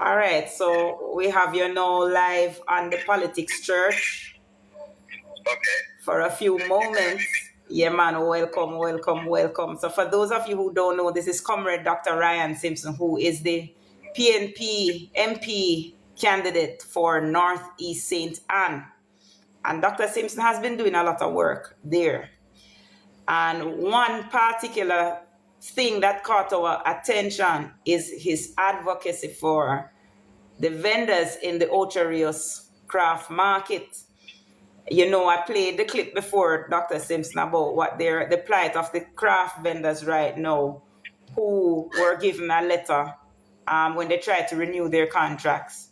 All right, so we have you now live on the Politics Church Okay. for a few Thank you for having me. moments. Yeah, man, welcome, welcome, welcome. So, for those of you who don't know, this is Comrade Dr. Ryan Simpson, who is the PNP MP candidate for Northeast St. Anne. And Dr. Simpson has been doing a lot of work there. And one particular thing that caught our attention is his advocacy for the vendors in the Ocho Rios craft market. You know, I played the clip before, Dr. Simpson, about what the plight of the craft vendors right now who were given a letter when they tried to renew their contracts.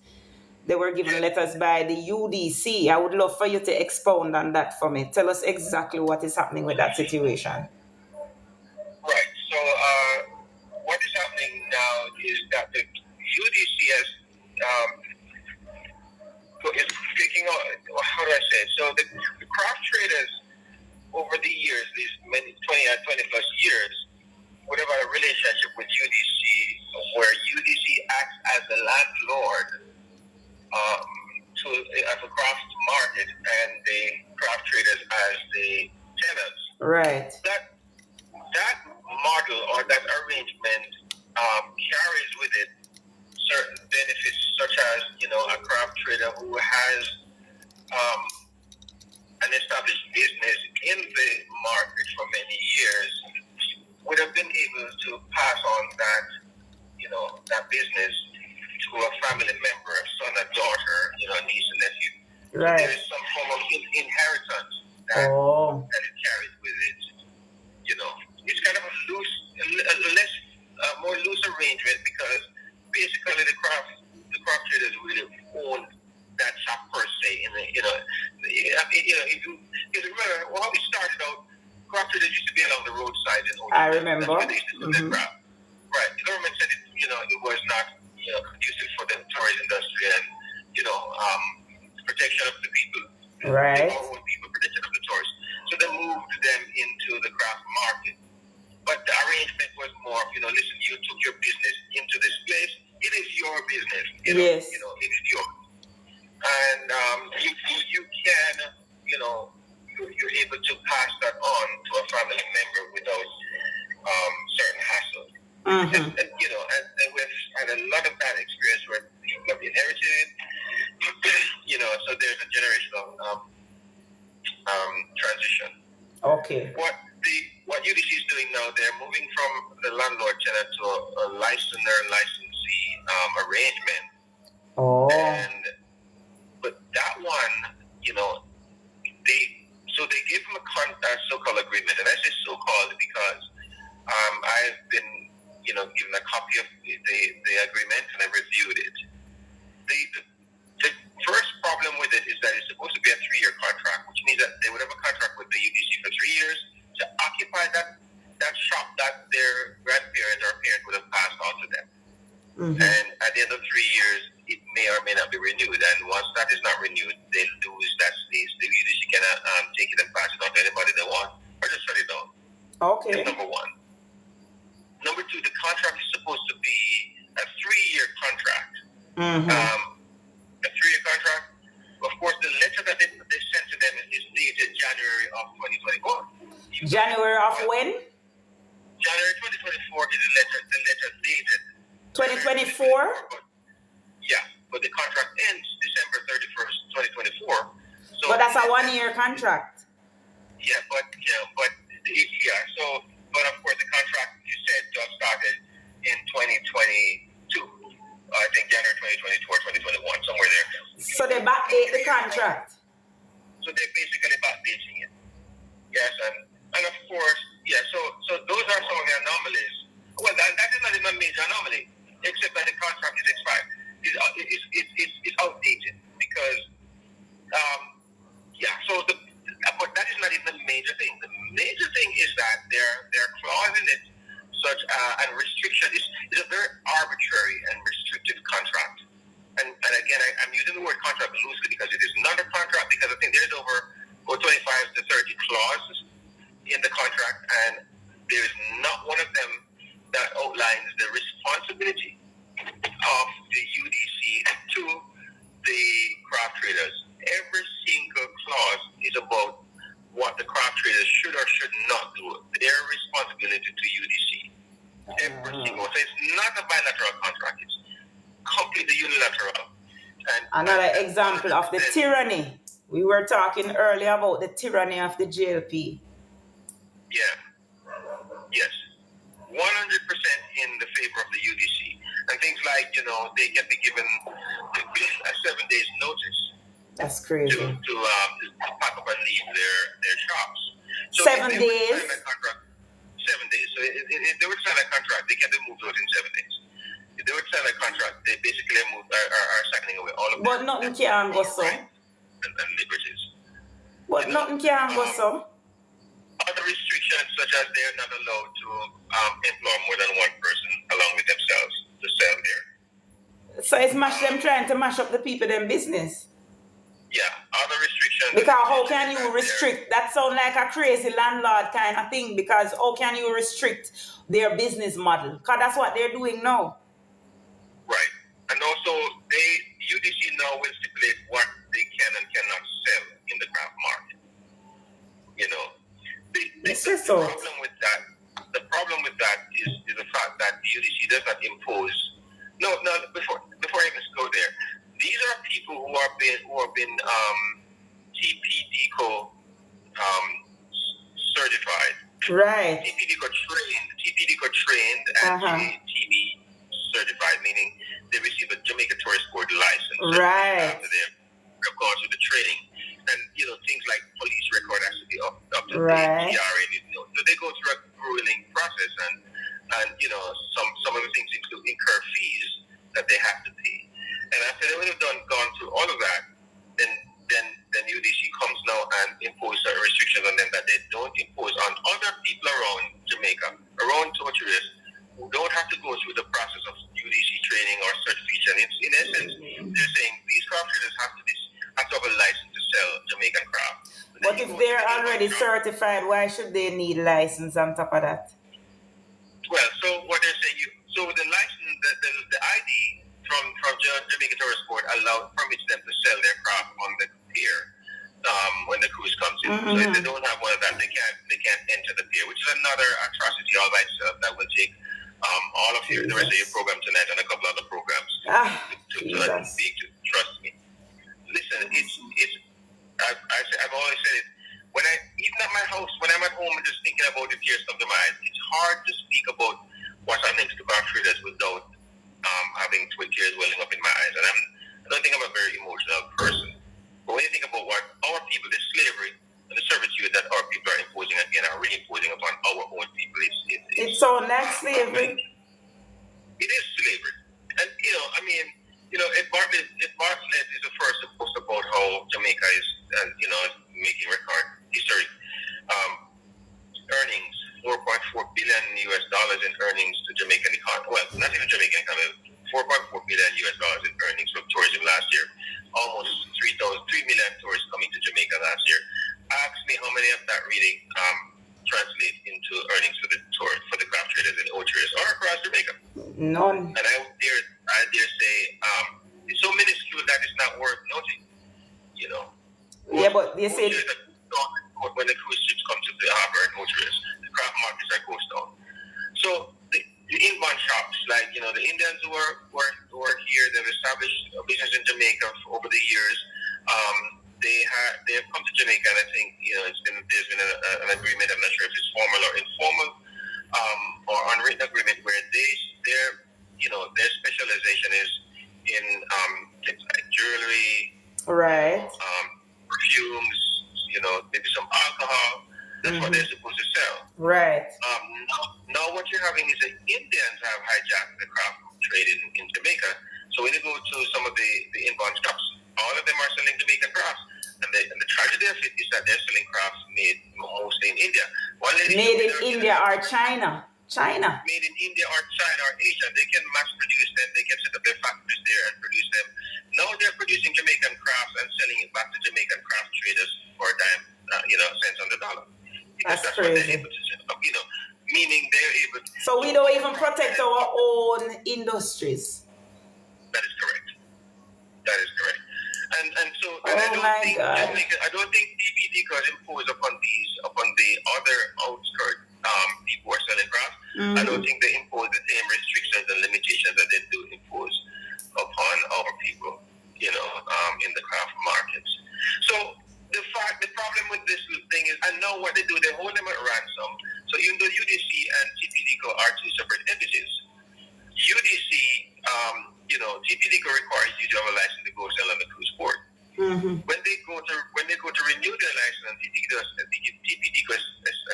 They were given Yes. letters by the UDC. I would love for you to expound on that for me. Tell us exactly what is happening with that situation. Right. So what is happening now is that the UDC is picking up. How do I say it? So the craft traders over the years, these many 20 plus years, would have had a relationship with UDC where UDC acts as the landlord to a craft market and the craft traders as the tenants. Right. That model or that arrangement carries with it certain benefits, such as a craft trader who has an established business in the market for many years would have been able to pass on that business to a family member, a son, a daughter, a niece and nephew. Right. So there is some form of inheritance that it carries with it. It's kind of a more loose arrangement because basically the craft traders really own that shop per se. If you remember how we started out, craft traders used to be along the roadside in Oregon. I remember. That's where they used to do their craft. Right. The government said it was not conducive for the tourist industry and protection of the people. Right. Our own people, protection of the tourists. So they moved them into the craft market. But the arrangement was more, listen, you took your business into this place. It is your business. Yes. It is yours. And you can, you're able to pass that on to a family member without certain hassle. Mm-hmm. And we've had a lot of that experience where people have inherited it. So there's a generational transition. Okay. What UDC is doing now, they're moving from the landlord-tenant to a licensee arrangement. Oh. But that one, they gave them a so-called agreement, and I say so-called because I've been, given a copy of the agreement and I reviewed it. The first problem with it is that it's supposed to be a 3-year contract, which means that they would have a contract with the UDC for 3 years to occupy that shop that their grandparents or parents would have passed on to them. Mm-hmm. And at the end of 3 years, it may or may not be renewed. And once that is not renewed, they lose that space. The UDC cannot take it and pass it on to anybody they want or just shut it down. Okay. That's number one. Number two, the contract is supposed to be a 3-year contract. Mm-hmm. A 3-year contract. Of course, the letter that they sent to them is dated January of 2024. January of when? January 2024 is the letter dated. 2024? Yeah, but the contract ends December 31st, 2024. So, but that's a 1-year contract. Yeah, but of course the contract you said just started in 2022. I think January 2022 or 2021, somewhere there. So they backdate the contract. So they're basically backdating it. Yes, and of course, yeah. So those are some of the anomalies. Well, that is not even a major anomaly, except that the contract is expired. It's outdated because but that is not even the major thing. The major thing is that there are clauses in it, such and restriction is a very arbitrary and restrictive contract. And again, I'm using the word contract loosely because it is not a contract, because I think there's over 25 to 30 clauses in the contract, and there's not one of them that outlines the responsibility of the UDC Another example of the 100%. tyranny. We were talking earlier about the tyranny of the GLP. Yeah. Yes. 100% in the favor of the UDC. And things like, they can be given a 7 days notice That's to crazy. pack up and leave their shops. So 7 if they were to days. sign a contract, 7 days. So if they were to sign a contract, they can be moved out in 7 days. If they were to sign a contract, they basically are signing away all of But nothing can go so. rights and liberties. But nothing can go so. Other restrictions, such as they're not allowed to employ more than one person along with themselves to sell there. So it's them trying to mash up the people in business. Yeah, other restrictions. Because how can you restrict? That sounds like a crazy landlord kind of thing. Because how can you restrict their business model? Because that's what they're doing now. Right. And also, UDC now will stipulate what they can and cannot sell in the craft market. The problem with that is the fact that the UDC does not impose. No. Before I even go there, these are people who have been TPDCO certified. Right. TPDCO trained and TB certified, meaning they receive a Jamaica Tourist Board license. Right. After their records of the training. And things like police record has to be up to right. date. So they go through a grueling process, and some of the things incur fees that they have to pay. And after they would have gone through all of that, then UDC comes now and imposes certain restrictions on them that they don't impose on other people around Jamaica, around tourists, who don't have to go through the process of UDC training or certification. In essence, they're saying these craft traders have to have a license to sell Jamaican craft. But if they're already certified, why should they need license on top of that? Well, so what they're saying, so the license, the ID from Jamaica Tourist Board permits them to sell their craft on the pier when the cruise comes in. So if they don't have one of that, they can't enter the pier, which is another atrocity all by itself that will take all of the rest of your program tonight and a couple other programs to speak to. Trust me. Listen, I've always said it. Even at my house, when I'm at home and just thinking about the tears come to my eyes, it's hard to speak about what's happening to craft traders without having tears welling up in my eyes. And I don't think I'm a very emotional person. But when you think about what our people, the slavery and the servitude that our people are imposing again, are really imposing upon our own people, it's so like slavery. It is slavery. And, if Bartlett is the first to post about how Jamaica is, making record history, earnings, $4.4 billion in earnings to Jamaican economy. Well, not even Jamaican economy, $4.4 billion in earnings from tourism last year. Almost 3 million tourists coming to Jamaica last year. Ask me how many of that really translate into earnings for the craft traders and tourists or across Jamaica. None. And I dare say it's so minuscule that it's not worth noting. Yeah, but they say when the cruise ships come to the harbor and tourists, the craft markets are ghost town. So the inbound shops, like the Indians who are here, they've established a business in Jamaica over the years. They have come to Jamaica, and I think there's been an agreement. I'm not sure if it's formal or informal, or unwritten agreement where their specialization is in things like jewelry, right, perfumes, maybe some alcohol. That's what they're supposed to sell. Right. Now what you're having is that Indians have hijacked the craft trade in Jamaica. So when you go to some of the inbound shops, all of them are selling Jamaican crafts. And the tragedy of it is that they're selling crafts made mostly in India. Made in India or China. Made in India or China or Asia. They can mass produce them. They can set up their factories there and produce them. Now they're producing Jamaican crafts and selling it back to Jamaican craft traders for a dime, cents on the dollar. Because that's crazy. What they're able to set up, meaning they're able to... So we don't even protect our own industries. That is correct. And so I don't think TPD could impose upon the other outskirt people who are selling crafts. I don't think they impose the same restrictions and limitations that they do impose upon our people. TPDCO requires you to have a license to go sail on the cruise port. When they go to renew their license, TPDCO has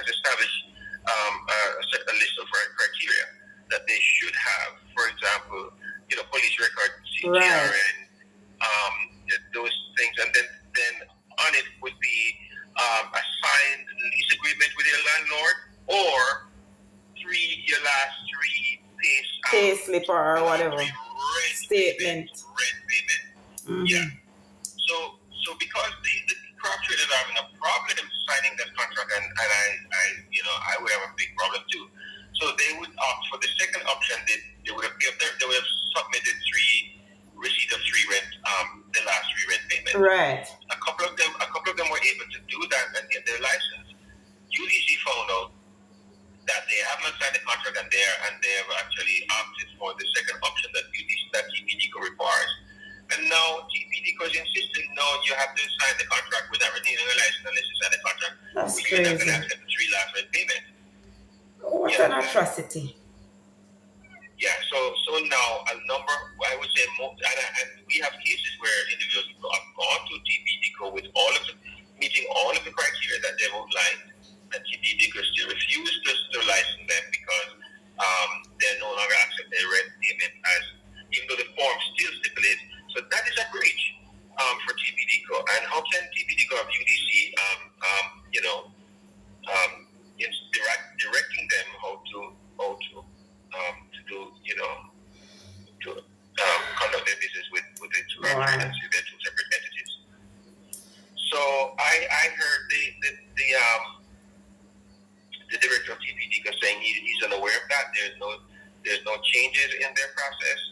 established a list of criteria that they should have. For example, police record, CGRN, those things, and then on it would be a signed lease agreement with your landlord, or your last three pay slip or whatever statement. Rent payment. Yeah. So because the craft traders are having a problem signing that contract, and I would have a big problem too. So they would opt for the second option. They would have submitted receipt of three rent, the last three rent payment. Right. A couple of them were able to do that and get their license. UDC found out that they have not signed the contract, and they have actually opted for the second option that TPDCO requires. And now TPDCO is insisting, no, you have to sign the contract without renewing the license unless you sign the contract. That's crazy. You're not going to accept the three last rent payment. What an atrocity. Yeah, so now a number, I would say, and we have cases where individuals have gone to TPDCO with meeting all of the criteria that they've outlined, and TPDCO still refused to license them because they're no longer accepting rent payment, even though the form still stipulates. So that is a breach for TPDCO. And how can TPDCO of UDC, directing them how to do, to conduct their business with the two agencies, their two separate entities. So I heard the director of TPDCO saying he's unaware of that. There's no changes in their process.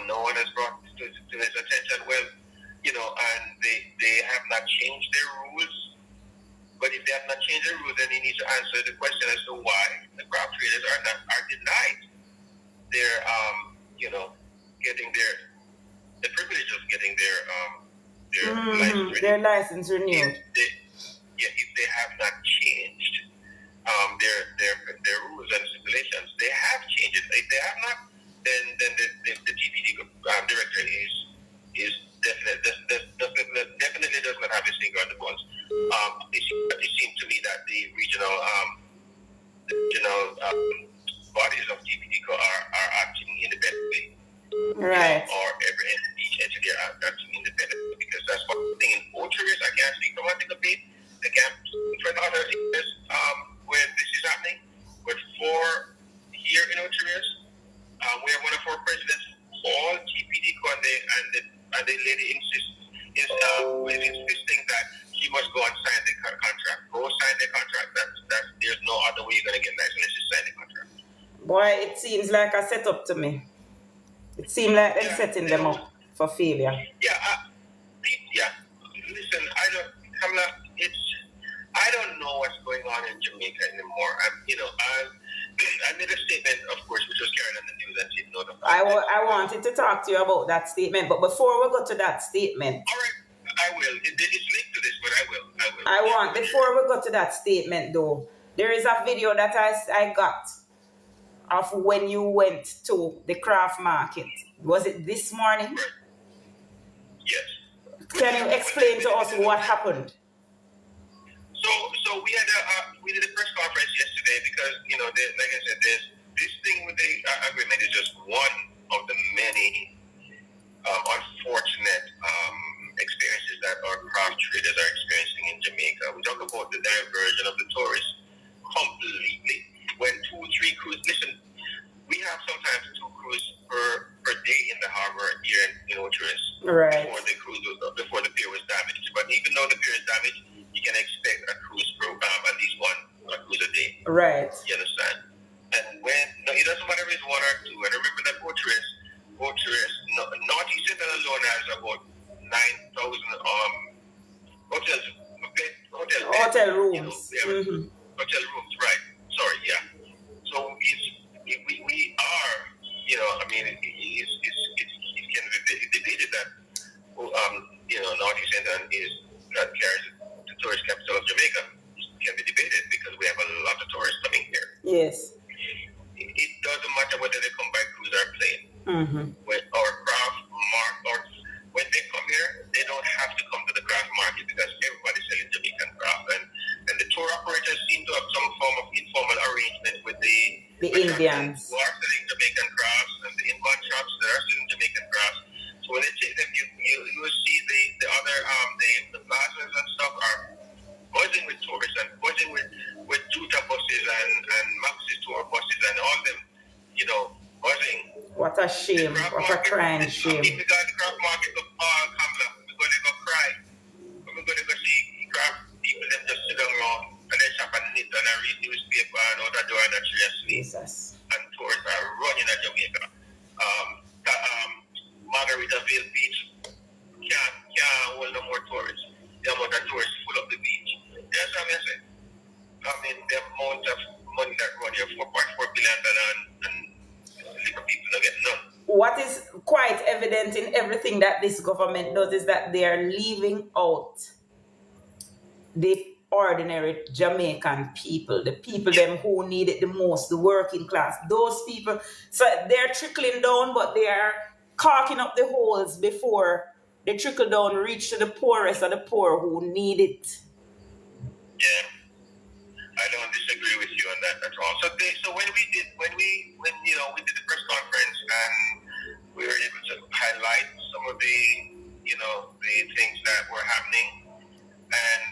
No one has brought to his attention. Well, and they have not changed their rules. But if they have not changed their rules, then he needs to answer the question as to why the craft traders are denied their getting the privilege of getting their license renewed. Their license renewed. If they have not changed their rules and stipulations, they have changed it. If they have not, then the TPD director is definitely does not have his finger on the pulse. It seemed to me that the regional bodies of TPDCO are acting independently. Right. Or each entity are acting independently, because that's one thing in Ochoas. I can't speak for Montego-Bay. I can't speak for other areas where this is happening. But for here in Ochoas, we have one of our presidents called TPDCO, and the lady is insisting that he must go and sign the contract. Go sign the contract. There's no other way you're going to get license unless you sign the contract. Boy, it seems like a setup to me. It seems like they're setting them up for failure. Listen, I don't know what's going on in Jamaica anymore. I made a statement, of course, which was carried on the news and didn't know the I wanted to talk to you about that statement, but before we go to that statement. All right, I will. It's linked to this, but I will. Before we go to that statement, though, there is a video that I got of when you went to the craft market. Was it this morning? Yes. Can you explain to us what happened? So we did a press conference yesterday because, like I said, there's this thing with the agreement is just one of the many unfortunate experiences that our craft traders are experiencing in Jamaica. We talk about the diversion of the tourists completely. When 2 or 3 cruises, listen, we have sometimes 2 cruises per day in the harbor here in Ochoas. Right. Before the pier was damaged. But even though the pier is damaged, you can expect a cruise program, at least one cruise a day. Right. You understand? And it doesn't matter if it's 1 or 2. And remember that Ochoas, Northeast Central alone has about 9,000 hotel rooms. Hotel rooms, right? Sorry, yeah. So we are, it can be debated that Northeast Central carries the tourist capital of Jamaica. It can be debated because we have a lot of tourists coming here. Yes. It doesn't matter whether they come by cruise or plane. Mm-hmm. When our Indians. Who are selling Jamaican crafts, and the inbound shops that are selling Jamaican crafts. So when they take them, you will see the other the plazas and stuff are buzzing with tourists and buzzing with Tuta buses and Maxis tour buses and all them, buzzing. What a shame. What a crying shame. If we got the craft market of all Kamla, we're going to go cry. We're going to go see craft people them just sit down around and they shop and knit and read newspaper and out the door and actually asleep. Jesus. And tourists are running at Jamaica. Margaritaville Beach can't hold no more tourists. The amount of tourists full up the beach. Yes, I'm saying. I mean, the amount of money that run here, $4.4 billion, and little people don't get none. What is quite evident in everything that this government does is that they are leaving out the ordinary Jamaican people, the people them who need it the most, the working class. Those people, so they're trickling down, but they are caulking up the holes before the trickle down reach to the poorest of the poor who need it. Yeah, I don't disagree with you on that at all. So when we did the press conference and we were able to highlight some of the things that were happening and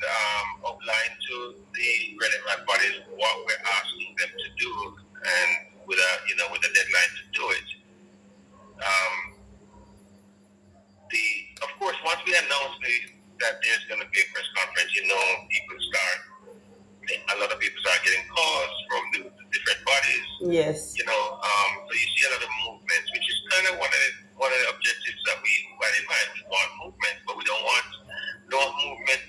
outline to the relevant bodies what we're asking them to do, and with a deadline to do it. Of course, once we announce that there's going to be a press conference, a lot of people start getting calls from the different bodies. Yes. So you see a lot of movements, which is kind of one of the objectives that we had in mind. We want movement, but we don't want movement.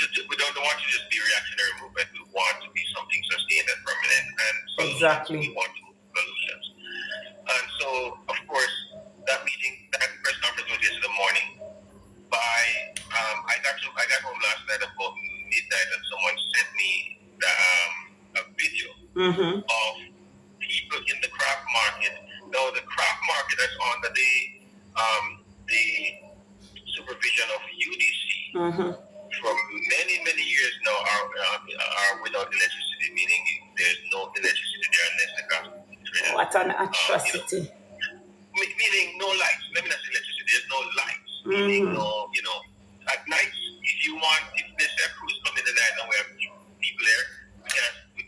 We don't want to just be reactionary movement. We want to be something sustained and permanent, and solutions. Exactly. We want to move solutions. And so, of course, that press conference was yesterday morning. I got home last night about midnight, and someone sent me a video of people in the craft market. Now, the craft market is under the supervision of UDC. For many years now are without electricity, meaning there's no electricity there unless the gas traders. What an atrocity. Meaning no lights. Let me not say electricity. There's no lights. Meaning no, at night, if there's a cruise coming in the night and we have people there, we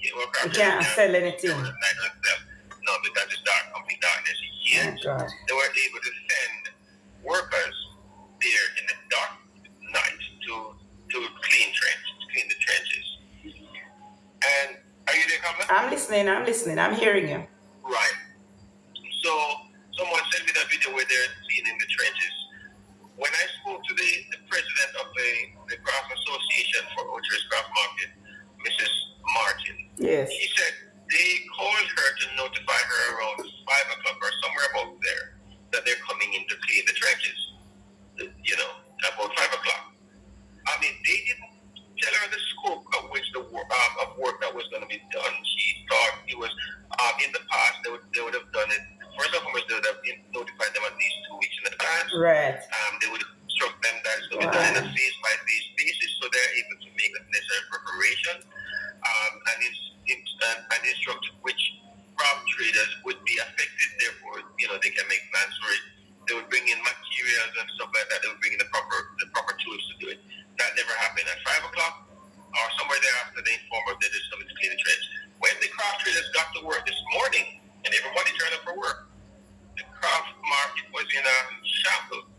can't sell anything. No, because it's dark, complete darkness. Yet, they were able to send workers there in the dark night to clean the trenches. And are you there, Kamala? I'm listening. I'm hearing you. Right. So someone sent me that video where they're cleaning the trenches. When I spoke to the president of the Craft Association for Orchards Craft Market, Mrs. Martin, yes, he said they called her to notify her around 5 o'clock or somewhere about there that they're coming in to clean the trenches. About 5 o'clock. I mean, they didn't tell her the scope of which of work that was going to be done. She thought it was in the past they would have done it. First of all, they would have notified them at least 2 weeks in advance. Right. They would have instructed them that it's going to be done in a phase-by-phase basis, so they're able to make the necessary preparation and instruct which craft traders would be affected. Therefore, they can make plans for it. They would bring in materials and stuff like that. They would bring in the proper tools to do it. That never happened. At 5 o'clock or somewhere thereafter, they informed us that there's something to clean the trench. When the craft traders got to work this morning, and everybody turned up for work, the craft market was in a shambles.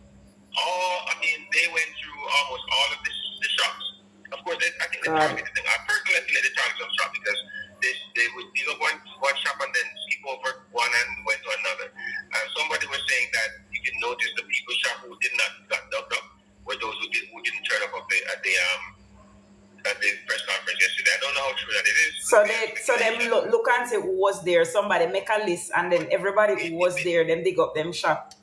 They went through almost all of the shops. Of course, I think the target thing. I personally feel the target some shop because they would go one shop and then skip over one and went to another. And somebody was saying that you can notice the people shop who did not got dubbed up were those who didn't turn up at the press conference yesterday. I don't know how true that it is. So them look and say who was there. Somebody make a list, and then everybody who was there, then they got them shot.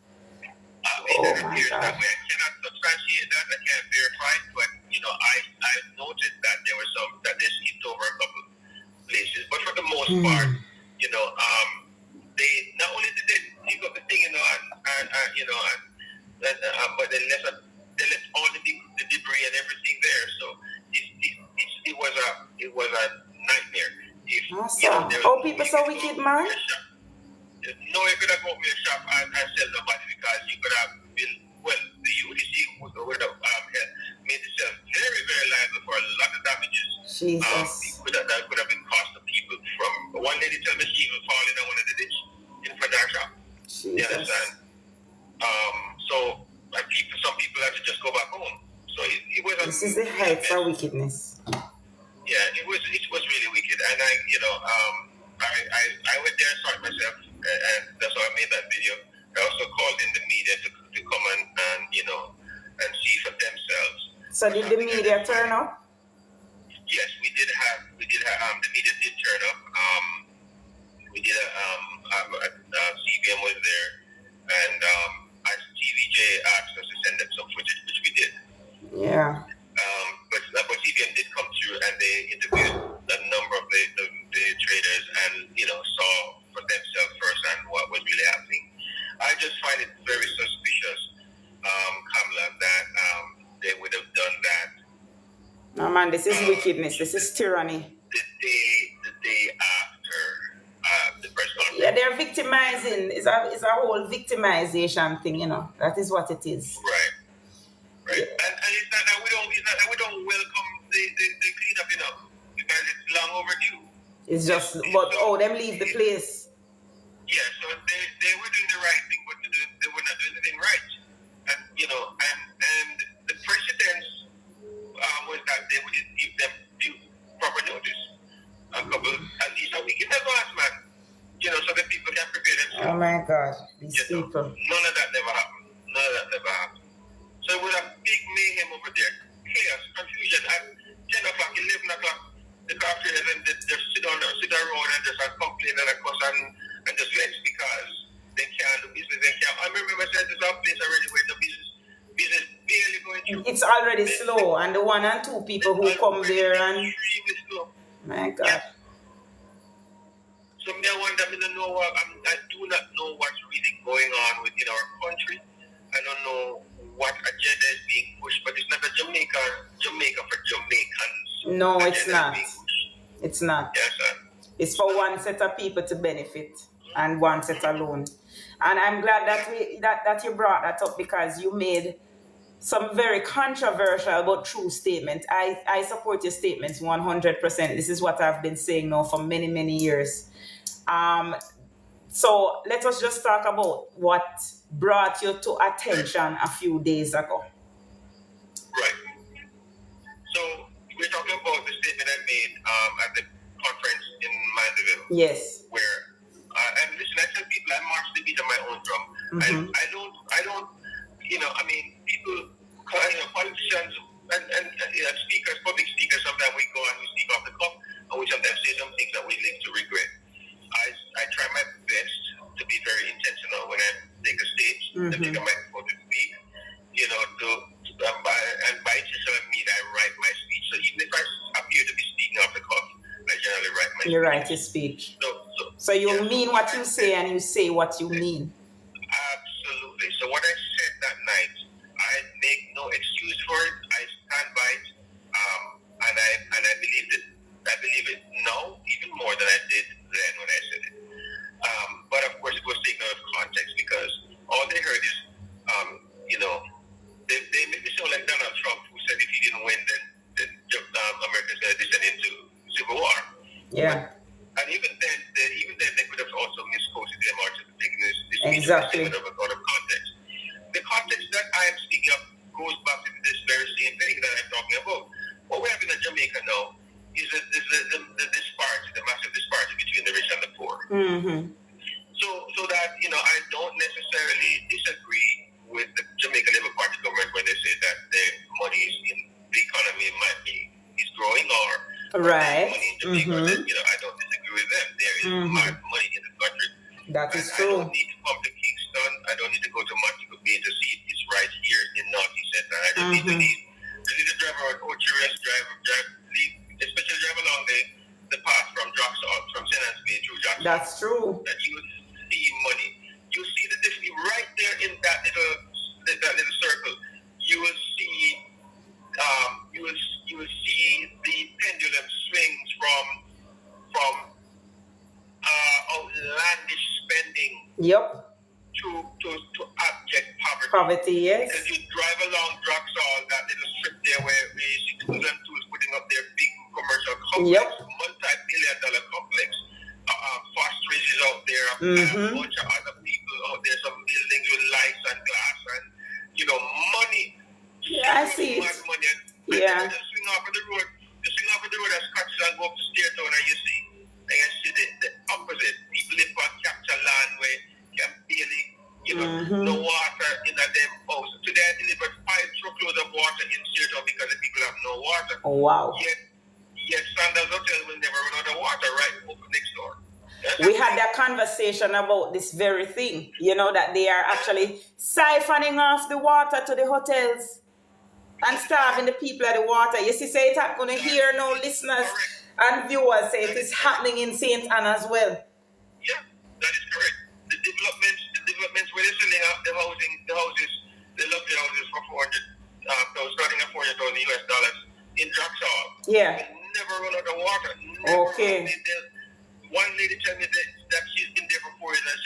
That appears that way. I cannot substantiate that. I can't verify it, but I noted that there were some that they skipped over a couple places, but for the most part, they not only did they pick up the thing, but they left all the debris and everything there. So it was a nightmare. if Awesome. there was Oh, no people way so you could wicked, go open man. your shop. No, you could have opened your shop and sell nobody because you could have been, well, the UDC would have made itself very, very liable for a lot of damages. Jesus. That could have been cost of people from one lady tell me she even falling down one of the ditch in front of her shop. You understand? Jesus. So some people had to just go back home. So it was a This is the real heights mess. of wickedness. Yeah, it was really wicked, and I went there and saw it myself, and that's why I made that video. I also called in the media to come and see for themselves. So did the media turn up? Yes, we did have the media did turn up. We did CBM was there, and TVJ asked us to send them some footage, which we did. Yeah. But CBM did come through, and they interviewed a number of the traders, and saw for themselves firsthand what was really happening. I just find it very suspicious, Kamala, that they would have done that. No, man, this is wickedness. This is tyranny. The day after the press conference. Yeah, they're victimizing. It's a whole victimization thing, That is what it is. Right. Yeah. And it's not that we don't welcome the cleanup, because it's long overdue. It's just, them leave the place. Yeah, so they were doing the right thing, but they were not doing anything right. And and the precedence was that they wouldn't give them proper notice. At least a week in advance, man. So that people can prepare themselves. Oh my God, these people. None of that never happened. So it was a big mayhem over there. Chaos, confusion. At 10 o'clock, 11 o'clock, the car traders and they just sit on the road and just complain and cuss and just vex because they can't do business. I remember I said there's a place already where the business barely going through. It's already slow, and the 1 and 2 people who come there and... Extremely slow. My God. Yeah. So I wonder, I do not know what's really going on within our country. I don't know what agenda is being pushed, but it's not a Jamaica for Jamaicans. No, it's not. It's not. Yes, sir. It's for one set of people to benefit, and one set alone. And I'm glad that you brought that up, because you made some very controversial but true statements. I support your statements 100%. This is what I've been saying now for many, many years. So let us just talk about what brought you to attention a few days ago. Right. So we're talking about the statement I made at the conference in Mandeville. Yes. Where and listen, I tell people I march the beat of my own drum. Mm-hmm. I don't. People, politicians and speakers, public speakers. Sometimes we go and we speak off the cuff, and we sometimes say some things that we live to regret. I try my best to be very intentional when I take a stage, to take a microphone to speak. And by intentional I mean I write my speech. So even if I appear to be speaking off the cuff, I generally write my speech. You write your speech. So you mean what you say, and you say what you mean. Absolutely. So what I said that night, I make no excuse for it. I stand by it, and I believe it. I believe it now even more than I did then when I said it. But of course, it was taken out of context, because all they heard is, they made me sound like Donald Trump, who said if he didn't win, then America's going to descend into civil war. Yeah. And even then, they could have also misquoted them or taken this exactly out of context. The context that I am speaking of goes back to this very same thing that I'm talking about. What we have in Jamaica now is the disparity, the massive disparity between the rich and the poor. Mm-hmm. So that, I don't necessarily disagree with the Jamaica Labour Party government when they say that the money is in the economy is growing or right. Money in Jamaica. I don't disagree with them. There is mad money in the country. That is true. I don't need to come to Kingston. I don't need to go to Montego Bay to see it. It's right here in Northeast Center. I just need to drive around Ochiris, especially drive along the path from St. Anne's Bay through Jackson. That's true. That you would see money. You see the difference right there in that little circle. You will see the pendulum swings from Poverty, yes. Because you drive along Druxall, that little strip there where you see Tools and Tools putting up their big commercial complex, multi-billion-dollar complex. Fostridge is out there, and a bunch of other people out there, some buildings with lights and glass and, money. Yeah, I see it. Money. And Yeah. just swing off of the road. Just swing off of the road as Scotch and go up to Stairtown and you see the opposite. People live on capture land where you can barely, no water in a damn house. Today I delivered 5 truckloads of water in Stairtown because the people have no water. Oh, wow. Yet Sandals Hotel will never run out of water right over next door. We had that conversation about this very thing, that they are actually siphoning off the water to the hotels and starving the people at the water. You see, say it's not going to hear no listeners and viewers say it is happening in St. Anne as well. Yeah, that is correct. The developments where they're selling out the houses, the luxury houses for starting at $400,000 US dollars in Druxall. Yeah. They never run out of water. Okay. One lady told me that she's been there for 4 years and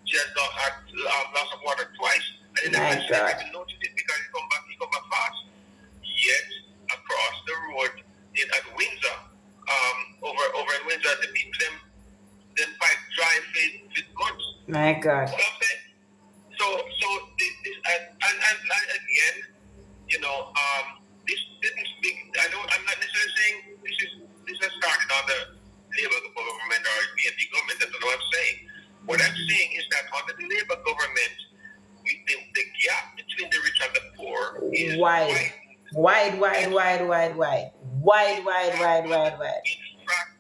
she has loss of water twice. And they never even noticed it because he come back fast. Yet across the road at Windsor, over in Windsor, the people them pipe dry with goods. My God. So this and again, this is big. I'm not necessarily saying this has started on the Labour government or PNP government. That's not what I'm saying. What I'm saying is that under the Labour government, the gap between the rich and the poor is wide. Wide. In fact,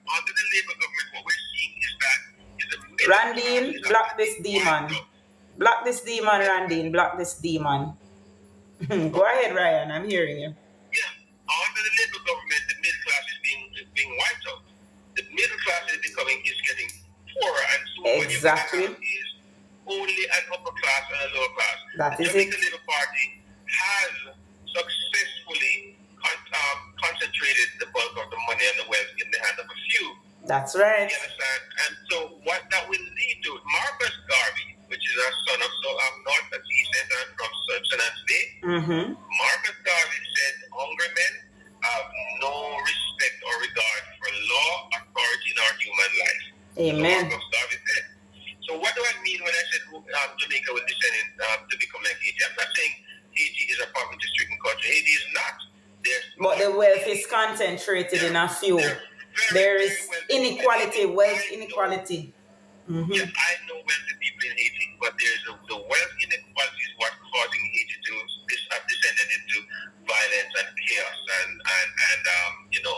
under the Labour government, what we're seeing is that the Randine, block this demon. Block this demon, Randine. Block this demon. Go ahead, Ryan. I'm hearing you. Yeah. Under the Labour government, the middle class is being wiped out. The middle class is getting poorer, and so exactly. what you have is only an upper class and a lower class. That is the it. The Labour Party has successfully concentrated the bulk of the money and the wealth in the hands of a few. That's right. You understand? And so what that will lead to, Marcus Garvey, which is a son of North and East End from Simpson and State, Marcus Garvey said, hungry men have no respect or regard for law, authority, nor human life. Amen. So Marcus Garvey said. So what do I mean when I said Jamaica will descend to become like Haiti? I'm not saying Haiti is a poverty-stricken country. Haiti is not. But the wealth is concentrated in a few. There is inequality, wealth inequality. Yes, I know wealthy people in Haiti, but there's the wealth inequality is what causing Haiti to have descended into violence and chaos and the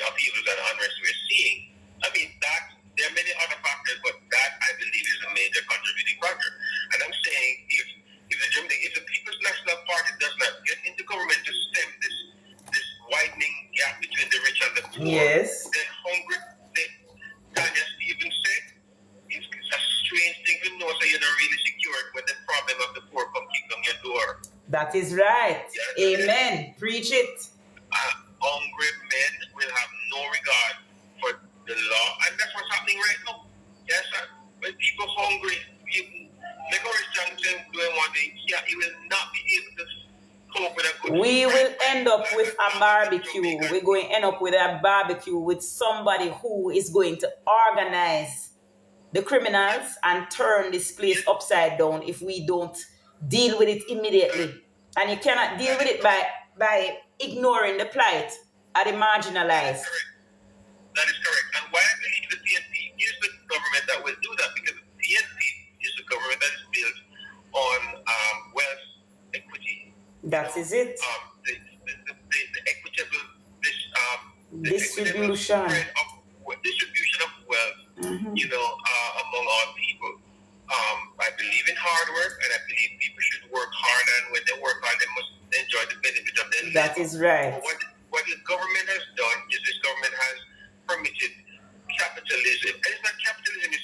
upheavals and unrest we're seeing. I mean, there are many other factors, but that I believe is a major contributing factor. And I'm saying if the People's National Party does not get into government to stem this widening gap between the rich and the poor, then hungry. Tanya Stevens said, it's a strange thing to know, so you're not really secured when the problem of the poor come kick on your door. That is right. Yeah, amen. Preach it. Hungry men will have no regard for the law, and that's what's happening right now. Yes, sir. When people hungry, like Horace Johnson doing one thing, he will not be able to cope with a good. We will end up with a barbecue. We're going to end up with a barbecue with somebody who is going to organize the criminals and turn this place upside down if we don't deal with it immediately. And you cannot deal with it by ignoring the plight of the marginalized. That is correct. And why I believe the PNP is the government that will do that, because the PNP is the government that is built on wealth equity. That is it. The equitable distribution of wealth, among all people. I believe in hard work, and I believe people should work hard, and when they work hard, they must enjoy the benefit of their labor. That is right. But what the government has done is this government has permitted capitalism, and it's not capitalism;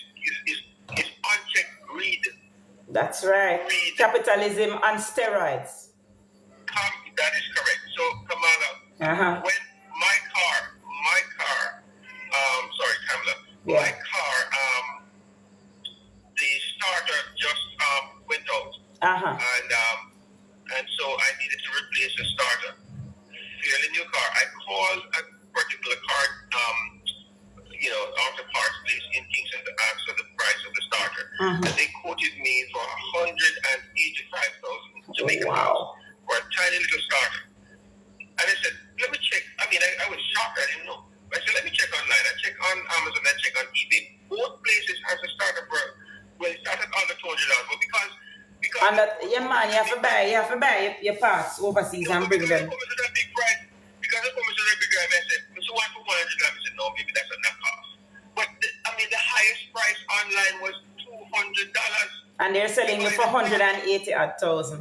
it's unchecked greed. That's right. Greed. Capitalism on steroids. That is correct. So, Kamala, when my car, Kamala, my car, the starter just went out. And so I needed to replace the starter. Fairly new car. I called a particular car, auto parts place in Kingston to ask for the price of the starter, and they quoted me for 185,000 Jamaican pounds for a tiny little starter. And I said, let me check. I mean, I was shocked. I didn't know. I said, let me check online. I check on Amazon. I check on eBay. Both places has a starter for, well, it started under $200, but because and that, yeah, man, you have to buy your parts overseas and bring them. Because it comes at a big price. Because it comes at a big price, I said, so what for $100? I said, no, maybe that's a knockoff. But the highest price online was $200. And they're selling you for 180,000. 185,000.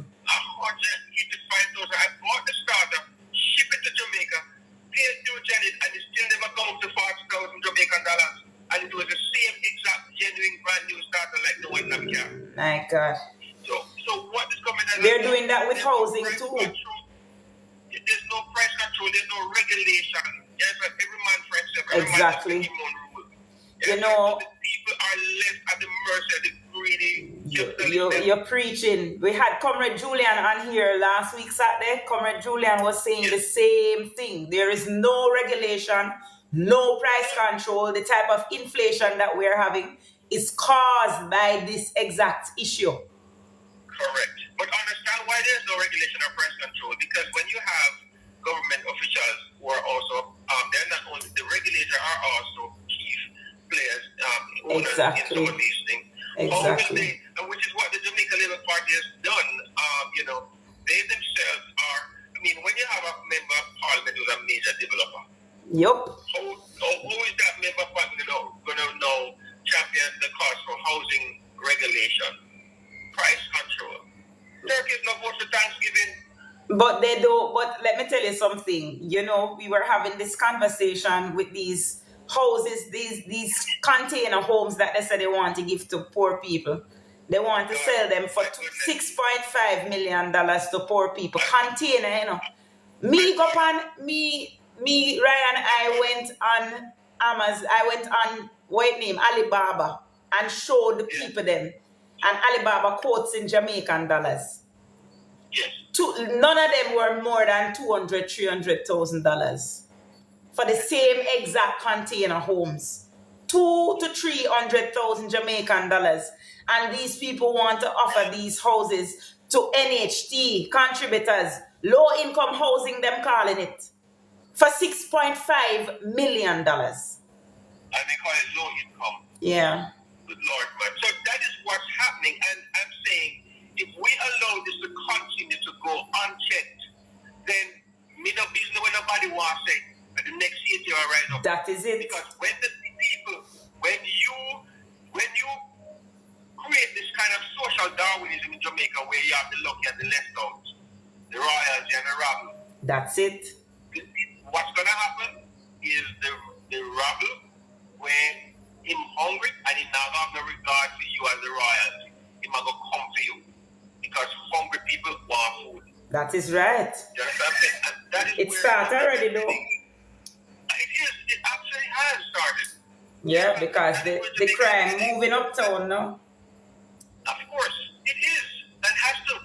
I bought the starter, ship it to Jamaica, pay duty on it, and it still never come to 40,000 Jamaican dollars. And it was the same exact genuine brand new starter like the one that we have. My God. So what is coming out? They're doing that with housing too. There's no price control, there's no regulation. Yes, every man for himself. Exactly. Man you know, the people are left at the mercy of the greedy. You're preaching. We had Comrade Julian on here last week Saturday. Comrade Julian was saying the same thing. There is no regulation, no price control. The type of inflation that we're having is caused by this exact issue. Correct. But understand why there's no regulation or price control. Because when you have government officials who are also, they're not only, the regulator are also key players, owners in some of these things. Exactly. Which is what the Jamaica Labour Party has done. They themselves are, when you have a member of parliament who's a major developer, yep. Who is that member of parliament going to know champion the cause for housing regulation, price control? Turkey is not vote for Thanksgiving. But they do. But let me tell you something. We were having this conversation with these houses, these container homes that they said they want to give to poor people. They want to sell them for $6.5 million to poor people. Container, Me, Ryan, I went on Amazon. I went on Alibaba and showed the people them. And Alibaba quotes in Jamaican dollars. Yes. None of them were more than $200,000-$300,000 for the same exact container homes. $200,000 to $300,000 Jamaican dollars. And these people want to offer these houses to NHT contributors, low income housing, them calling it, for $6.5 million. And they call it low income. Yeah. Good Lord, man. So that is what's happening. And I'm saying, if we allow this to continue to go unchecked, then me no business when nobody wants to say, and the next year you are right up. That is it. Because when the people, when you create this kind of social Darwinism in Jamaica where you have the lucky and the left out, the royalty and the rabble. That's it. What's going to happen is the rabble, when him hungry and he not have no regard for you as the royalty, he might go come to you. Because hungry people want food. That is right. You understand? And that is it started already though. It actually has started. Yeah, because the crime moving uptown now. Of course, it is. That has to.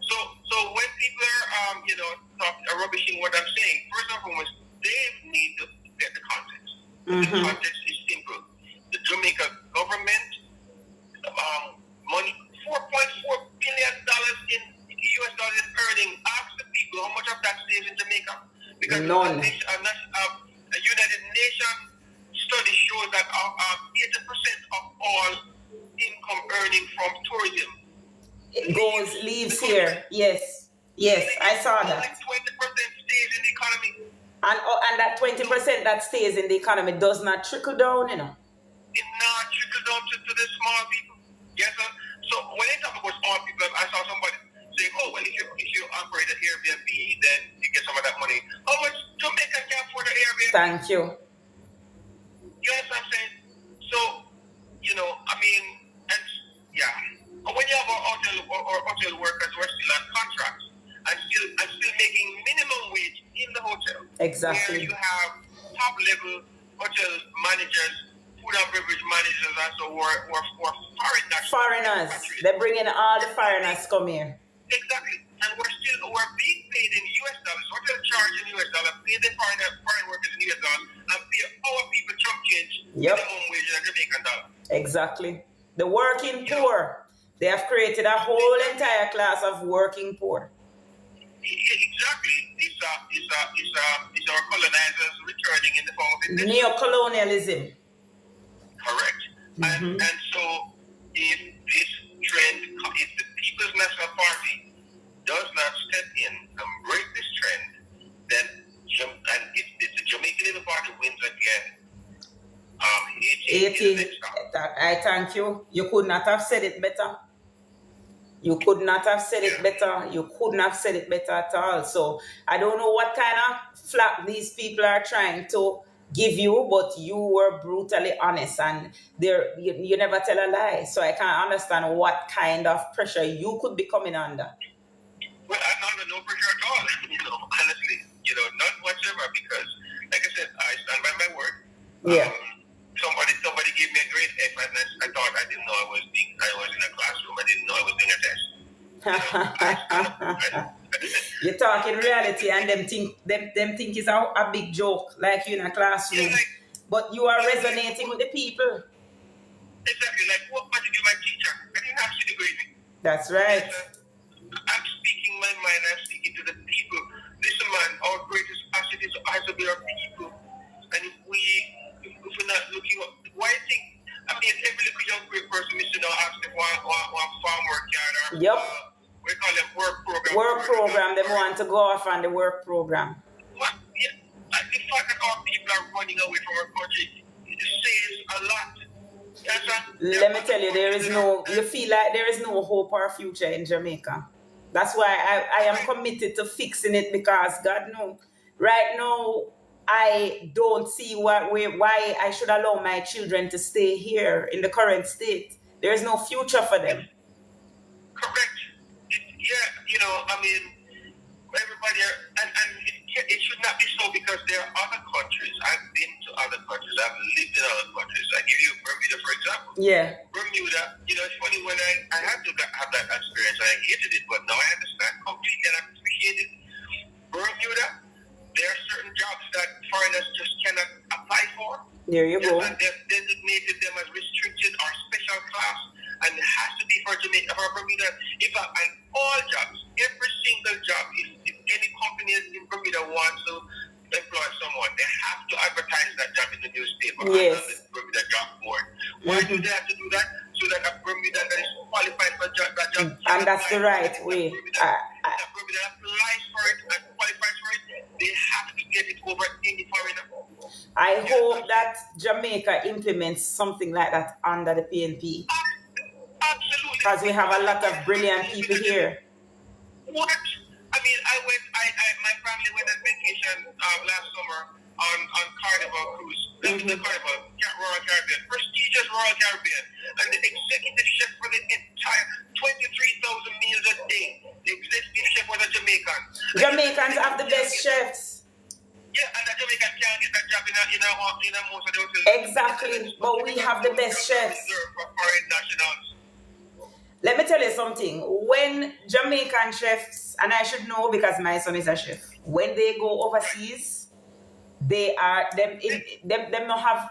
So when people are rubbishing what I'm saying, first and foremost, they need to get the context. The context is simple. The Jamaica government, money, $4.4 billion in US dollars earning. Ask the people how much of that stays in Jamaica. Because none. A United Nations study shows that 80% of all income earning from tourism leaves here. Yes, I saw that. Only 20% stays in the economy. And that 20% that stays in the economy does not trickle down, It not trickle down to the small people. Yes, sir. So when they talk about small people, I saw somebody saying, "Oh, well, if you operate an Airbnb, then you get some of that money." How much Jamaica can afford an Airbnb? Thank you. You know what I'm saying? So, and when you have hotel workers who are still on contracts and still making minimum wage in the hotel, exactly, where you have top level hotel managers food and beverage managers also were foreign nationals. Foreigners. They bring in all the foreigners come here. Exactly. And we're being paid in US dollars. So we're charge in US dollars, pay the foreign workers in US dollars, and pay our people chump change Yep. in the home wage in Jamaican dollar. Exactly. The working poor. They have created a whole entire class of working poor. Exactly. It's our colonizers returning in the form of industry. Neo-colonialism. Correct. And so if this trend, if the People's National Party does not step in and break this trend, then and if the Jamaican Labour Party wins again, Haiti is the next stop. I thank you. You could not have said it better. You could not have said it better. You couldn't have said it better at all. So I don't know what kind of flack these people are trying to give you, but you were brutally honest, and you never tell a lie. So I can't understand what kind of pressure you could be coming under. Well, I'm under no pressure at all. Honestly, none whatsoever. Because, like I said, I stand by my word. Yeah. Somebody gave me a grade F, and I thought I didn't know I was in a classroom. I didn't know I was doing a test. You're talking reality, and them think it's a big joke, like you in a classroom. Yeah, but you are resonating with the people. Exactly. Like, what did you my teacher? I didn't have to grade me. That's right. I'm speaking my mind. I'm speaking to the people. Listen, man, our greatest asset is to be our people. And if we're not looking up, why I think, every little young great person, Mr. Now, ask them one farm work yard or we call them work program. Work program, they want to go off on the work program. What? Yeah. And the fact that our people are running away from our country, it says a lot. Let me tell you, you feel like there is no hope or future in Jamaica. That's why I am committed to fixing it, because God knows, right now, I don't see why I should allow my children to stay here in the current state. There is no future for them. Correct. Everybody, and it should not be so, because there are other countries. I've been to other countries. I've lived in other countries. I give you Bermuda, for example. Yeah. Bermuda, it's funny, when I had to have that experience, I hated it, but now I understand completely and I appreciate it. Bermuda, there are certain jobs that foreigners just cannot apply for. There you go. And they've designated them as restricted or special class, and it has to be for Jamaica, for Bermuda. And all jobs, every single job, if any company in Bermuda wants to employ someone, they have to advertise that job in the newspaper. Yes. On the Bermuda job board. Why do they have to do that? So that a Bermuda that is qualified for that job. And that's the right way. Bermuda applies for it and qualifies for it, they have to get it over any foreigner. I hope that Jamaica implements something like that under the PNP. Absolutely. Because we have a lot of brilliant people here. What? My family went on vacation last summer on Carnival cruise. The Carnival, Royal Caribbean, prestigious Royal Caribbean, and the executive chef for the entire 23,000 meals a day. The executive chef was a Jamaican. Jamaicans have the best chefs. Yeah, and the Jamaican can't get that job in most of the hotels. Exactly, but we have the best chefs. For foreign nationals. Let me tell you something. When Jamaican chefs, and I should know because my son is a chef, when they go overseas, they are them not have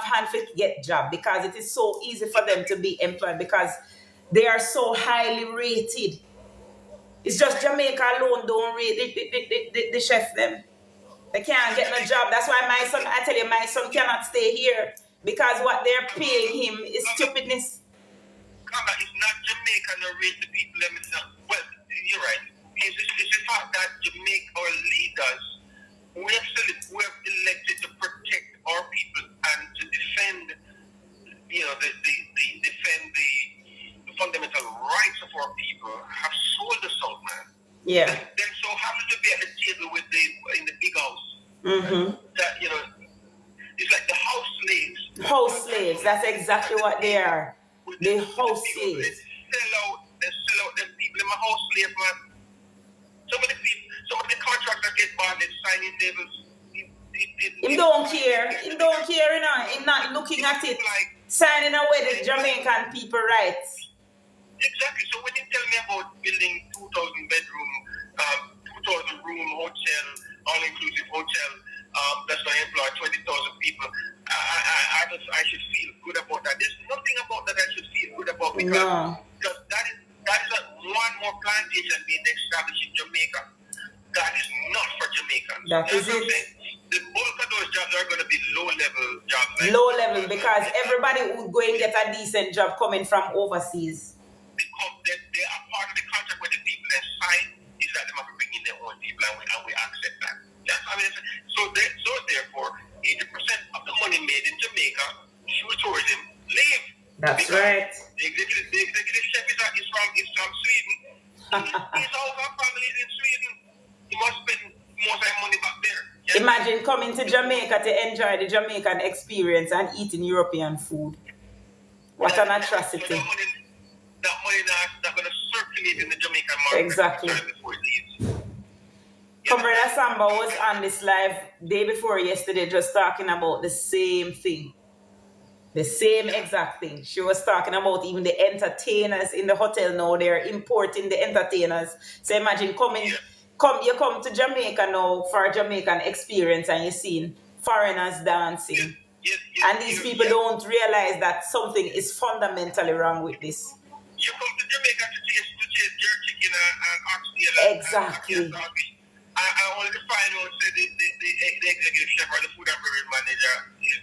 hand to get job, because it is so easy for them to be employed because they are so highly rated. It's just Jamaica alone don't rate the chef them. They can't get no job. That's why my son cannot stay here, because what they're paying him is stupidness. It's not Jamaica that rate the people themselves. Well, you're right. It's the fact that Jamaica, our leaders, we have elected to protect our people and to defend, the fundamental rights of our people, have sold us out, man. Yeah. Then so happen to be at the table in the big house. Mm-hmm. That it's like the house slaves. House slaves. That's exactly what they are. The house slaves. They sell out them people in my house slave, man. Some of the contractors get bought, they're signing labels. Him don't care. Him don't care, you know. Him not looking at it. Signing away the Jamaican people rights. Exactly. So when you tell me about building 2,000 bedroom, 2,000 room hotel, all-inclusive hotel, that's going to employ 20,000 people, I should feel good about that. There's nothing about that I should feel good about because that is one more plantation being established in Jamaica. That is not for Jamaicans. That is it. The bulk of those jobs are going to be low-level jobs. Low level because everybody would go and get a decent job coming from overseas. They are part of the contract with the people that sign is that they must bring in their own people and we accept that. Yes, I mean, so therefore, 80% of the money made in Jamaica through tourism leave. That's right. The executive chef is from Sweden. He's all our families in Sweden. He must spend most of his money back there. Yes? Imagine coming to Jamaica to enjoy the Jamaican experience and eating European food. What an atrocity. So that money not going to circulate in the Jamaican market. Exactly. Before it leaves. Comrade Samba was on this live day before yesterday just talking about the same thing. The same exact thing. She was talking about even the entertainers in the hotel now. They're importing the entertainers. So imagine you come to Jamaica now for a Jamaican experience and you're seeing foreigners dancing. And these people don't realize that something is fundamentally wrong with this. You come to Jamaica to chase jerk chicken and oxtail. Exactly. I only to find out that the executive chef or the food and beverage manager is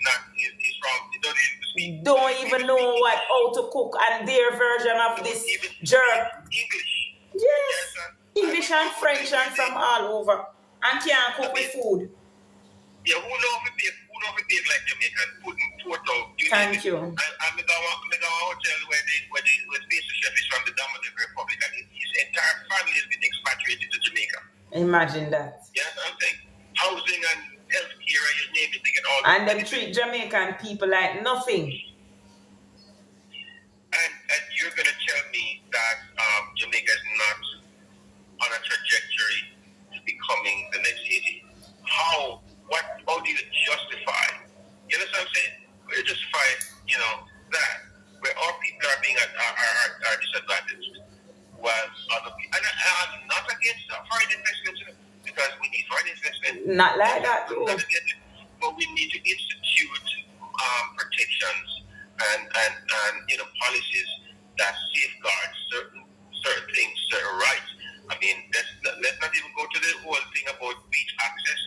wrong. He doesn't speak. Don't even know how to cook and their version of this jerk. English. Yes. English and French and from all over. And can't cook with food. Yeah, who know if it bake like Jamaican pudding, torto, Thank you. I'm going to a hotel where the pastry chef is from the Dominican Republic and his entire family has been expatriated to Jamaica. Imagine that. Yes, I'm saying housing and healthcare and you name it, they get all. And them treat Jamaican people like nothing. And you're going to tell me that Jamaica is not on a trajectory to becoming the next Haiti. How do you justify? You know what I'm saying? How do you justify, that where our people are being are disadvantaged, while other people, and I'm not against foreign investment because we need foreign investment. Not like that, though. But we need to institute protections and policies that safeguard certain things, certain rights. I mean, let's not even go to the whole thing about beach access.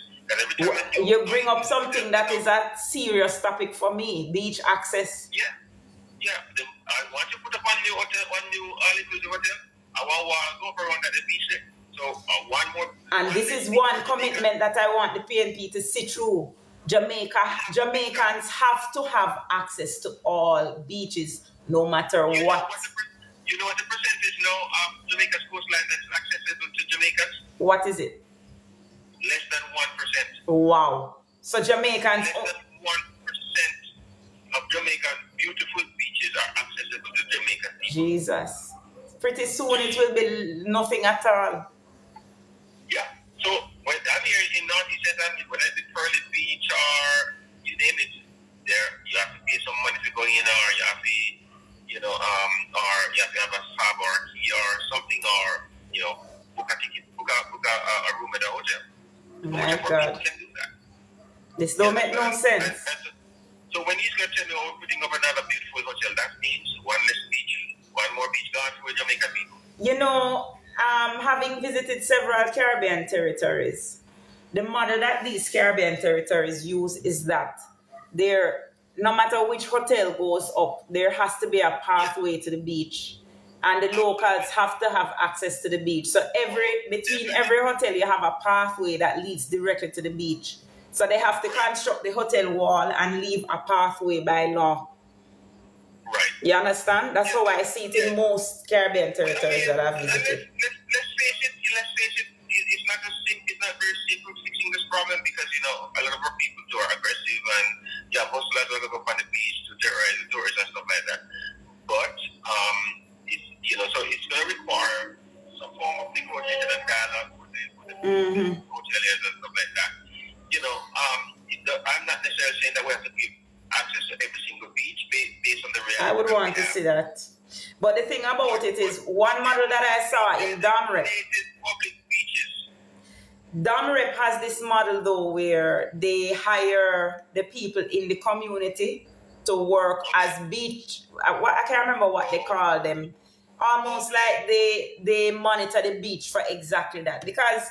You bring up something that is a serious topic for me, beach access. Yeah. I want to put up one new all-inclusive hotel. I want to go around at the beach there. So one more. And this is one commitment that I want the PNP to see through. Jamaicans have to have access to all beaches, no matter what. You know what the percentage now of Jamaica's coastline that's accessible to Jamaicans? What is it? Less than 1%. Wow. So Jamaicans... Less than 1% of Jamaica's beautiful beaches are accessible to Jamaican people. Jesus. Pretty soon it will be nothing at all. Yeah. So when I'm here in Northeast Atlantic, whether it's Pearly Beach or you name it, there you have to pay some money to go in, or you have to, or you have to have a sub or a key or something, or book a ticket, book a room at a hotel. My God. Can do that. This don't make no sense. So when he's going to tell me we're putting up another beautiful hotel, that means one less beach, one more beach gone for Jamaican people. Having visited several Caribbean territories, the model that these Caribbean territories use is that no matter which hotel goes up, there has to be a pathway to the beach. And the locals have to have access to the beach. So between every hotel, you have a pathway that leads directly to the beach. So they have to construct the hotel wall and leave a pathway by law. Right. You understand? That's how I see it in most Caribbean territories that I've visited. Let's face it. It's not very simple fixing this problem because a lot of our people too are aggressive and hustlers will go up on the beach to terrorize the tourists and stuff like that. But so it's going to require some form of negotiation and dialogue with the hoteliers and stuff like that. that we have to give access to every single beach based on the reality. I would want to see that. But the thing about it is, one model that I saw in Damrep. Public beaches. Damrep has this model though where they hire the people in the community to work as beach. I can't remember what they call them. Almost like they monitor the beach for exactly that. Because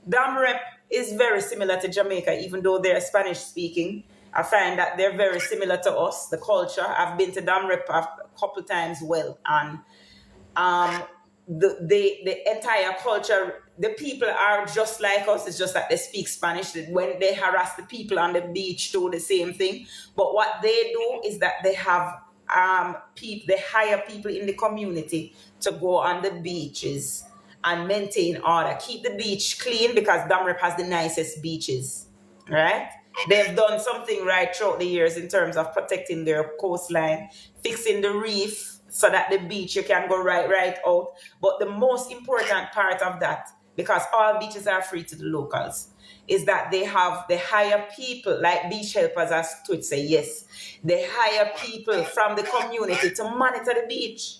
Damrep is very similar to Jamaica, even though they're Spanish speaking. I find that they're very similar to us, the culture. I've been to Damrep a couple times and the entire culture, the people are just like us. It's just that they speak Spanish. When they harass the people on the beach, do the same thing. But what they do is that they have they hire people in the community to go on the beaches and maintain order, keep the beach clean, because Damrep has the nicest beaches, right? They've done something right throughout the years in terms of protecting their coastline, fixing the reef so that the beach you can go right out. But the most important part of that, because all beaches are free to the locals, is that they hire people like beach helpers, as Twitch say, yes. They hire people from the community to monitor the beach.